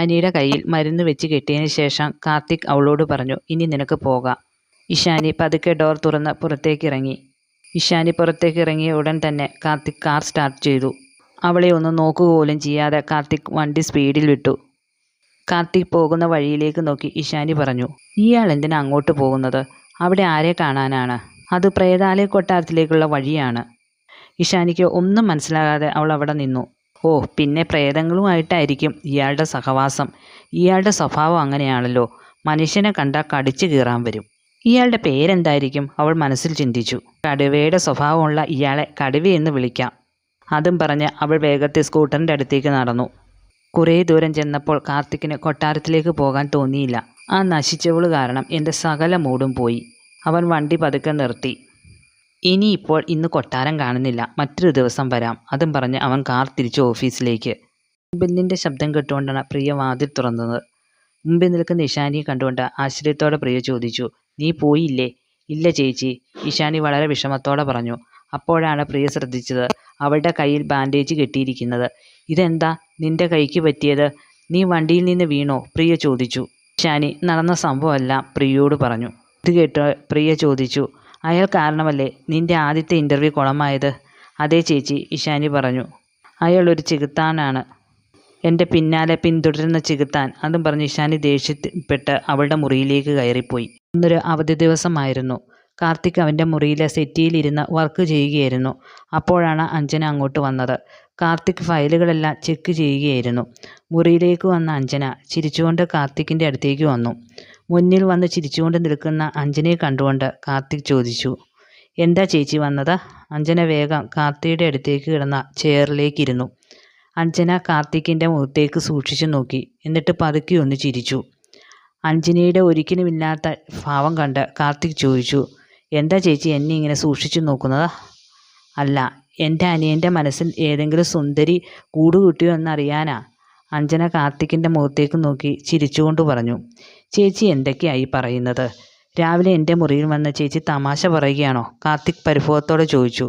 ഇഷാനിയുടെ കയ്യിൽ മരുന്ന് വെച്ച് കെട്ടിയതിന് ശേഷം കാർത്തിക് അവളോട് പറഞ്ഞു, ഇനി നിനക്ക് പോകാം. ഇഷാനി പതുക്കെ ഡോർ തുറന്ന് പുറത്തേക്കിറങ്ങി. ഇഷാനി പുറത്തേക്കിറങ്ങിയ ഉടൻ തന്നെ കാർത്തിക് കാർ സ്റ്റാർട്ട് ചെയ്തു. അവളെ ഒന്ന് നോക്കുകപോലും ചെയ്യാതെ കാർത്തിക് വണ്ടി സ്പീഡിൽ വിട്ടു. കാർത്തിക് പോകുന്ന വഴിയിലേക്ക് നോക്കി ഇഷാനി പറഞ്ഞു, ഇയാൾ എന്തിനാ അങ്ങോട്ട് പോകുന്നത്? അവിടെ ആരെ കാണാനാണ്? അത് പ്രേതാലയ കൊട്ടാരത്തിലേക്കുള്ള വഴിയാണ്. ഇഷാനിക്ക് ഒന്നും മനസ്സിലാകാതെ അവൾ അവിടെ നിന്നു. ഓ, പിന്നെ പ്രേതങ്ങളുമായിട്ടായിരിക്കും ഇയാളുടെ സഹവാസം. ഇയാളുടെ സ്വഭാവം അങ്ങനെയാണല്ലോ, മനുഷ്യനെ കണ്ടാൽ കടിച്ചു കീറാൻ വരും. ഇയാളുടെ പേരെന്തായിരിക്കും? അവൾ മനസ്സിൽ ചിന്തിച്ചു. കടുവയുടെ സ്വഭാവമുള്ള ഇയാളെ കടുവയെന്ന് വിളിക്കാം. അതും പറഞ്ഞ് അവൾ വേഗത്തിൽ സ്കൂട്ടറിൻ്റെ അടുത്തേക്ക് നടന്നു. കുറേ ദൂരം ചെന്നപ്പോൾ കാർത്തിക്കിന് കൊട്ടാരത്തിലേക്ക് പോകാൻ തോന്നിയില്ല. ആ നശിച്ചവള് കാരണം എൻ്റെ സകല മൂടും പോയി. അവൻ വണ്ടി പതുക്കെ നിർത്തി. ഇനിയിപ്പോൾ ഇന്ന് കൊട്ടാരം കാണുന്നില്ല, മറ്റൊരു ദിവസം വരാം. അതും പറഞ്ഞ് അവൻ കാർ തിരിച്ചു ഓഫീസിലേക്ക്. ബെല്ലിൻ്റെ ശബ്ദം കേട്ടുകൊണ്ടാണ് പ്രിയ വാതിൽ തുറന്നത്. മുമ്പിൽ നിൽക്കുന്ന ഇഷാനിയെ കണ്ടുകൊണ്ട് ആശ്ചര്യത്തോടെ പ്രിയ ചോദിച്ചു, നീ പോയില്ലേ? ഇല്ല ചേച്ചി, ഇഷാനി വളരെ വിഷമത്തോടെ പറഞ്ഞു. അപ്പോഴാണ് പ്രിയ ശ്രദ്ധിച്ചത് അവളുടെ കയ്യിൽ ബാൻഡേജ് കെട്ടിയിരിക്കുന്നത്. ഇതെന്താ നിന്റെ കൈക്ക് പറ്റിയത്? നീ വണ്ടിയിൽ നിന്ന് വീണോ? പ്രിയ ചോദിച്ചു. ഇഷാനി നടന്ന സംഭവമെല്ലാം പ്രിയയോട് പറഞ്ഞു. ഇത് കേട്ട് പ്രിയ ചോദിച്ചു, അയാൾ കാരണമല്ലേ നിന്റെ ആദ്യത്തെ ഇൻ്റർവ്യൂ കുളമായത്? അതേ ചേച്ചി, ഇഷാനി പറഞ്ഞു. അയാൾ ഒരു ചെകുത്താനാണ്, എൻ്റെ പിന്നാലെ പിന്തുടരുന്ന ചെകുത്താൻ. അതും പറഞ്ഞ് ഇഷാനി ദേഷ്യപ്പെട്ട് അവളുടെ മുറിയിലേക്ക് കയറിപ്പോയി. ഇന്നൊരു അവധി ദിവസമായിരുന്നു. കാർത്തിക് അവൻ്റെ മുറിയിലെ സെറ്റിയിലിരുന്ന് വർക്ക് ചെയ്യുകയായിരുന്നു. അപ്പോഴാണ് അഞ്ജന അങ്ങോട്ട് വന്നത്. കാർത്തിക് ഫയലുകളെല്ലാം ചെക്ക് ചെയ്യുകയായിരുന്നു. മുറിയിലേക്ക് വന്ന അഞ്ജന ചിരിച്ചുകൊണ്ട് കാർത്തിക്കിൻ്റെ അടുത്തേക്ക് വന്നു. മുന്നിൽ വന്ന് ചിരിച്ചുകൊണ്ട് നിൽക്കുന്ന അഞ്ജനയെ കണ്ടുകൊണ്ട് കാർത്തിക് ചോദിച്ചു, എന്താ ചേച്ചി വന്നത്? അഞ്ജന വേഗം കാർത്തിയുടെ അടുത്തേക്ക് കിടന്ന ചെയറിലേക്കിരുന്നു. അഞ്ജന കാർത്തിക്കിൻ്റെ മുഖത്തേക്ക് സൂക്ഷിച്ചു നോക്കി. എന്നിട്ട് പതുക്കെ ഒന്ന് ചിരിച്ചു. അഞ്ജനയുടെ ഒരിക്കലുമില്ലാത്ത ഭാവം കണ്ട് കാർത്തിക് ചോദിച്ചു, എന്താ ചേച്ചി എന്നെ ഇങ്ങനെ സൂക്ഷിച്ചു നോക്കുന്നത്? അല്ല, എൻ്റെ അനിയൻ്റെ മനസ്സിൽ ഏതെങ്കിലും സുന്ദരി കൂടുകൂട്ടിയോ എന്നറിയാനാ. അഞ്ജന കാർത്തിക്കിൻ്റെ മുഖത്തേക്ക് നോക്കി ചിരിച്ചുകൊണ്ട് പറഞ്ഞു. ചേച്ചി എന്തൊക്കെയായി പറയുന്നത്? രാവിലെ എൻ്റെ മുറിയിൽ വന്ന് ചേച്ചി തമാശ പറയുകയാണോ? കാർത്തിക് പരിഭവത്തോടെ ചോദിച്ചു.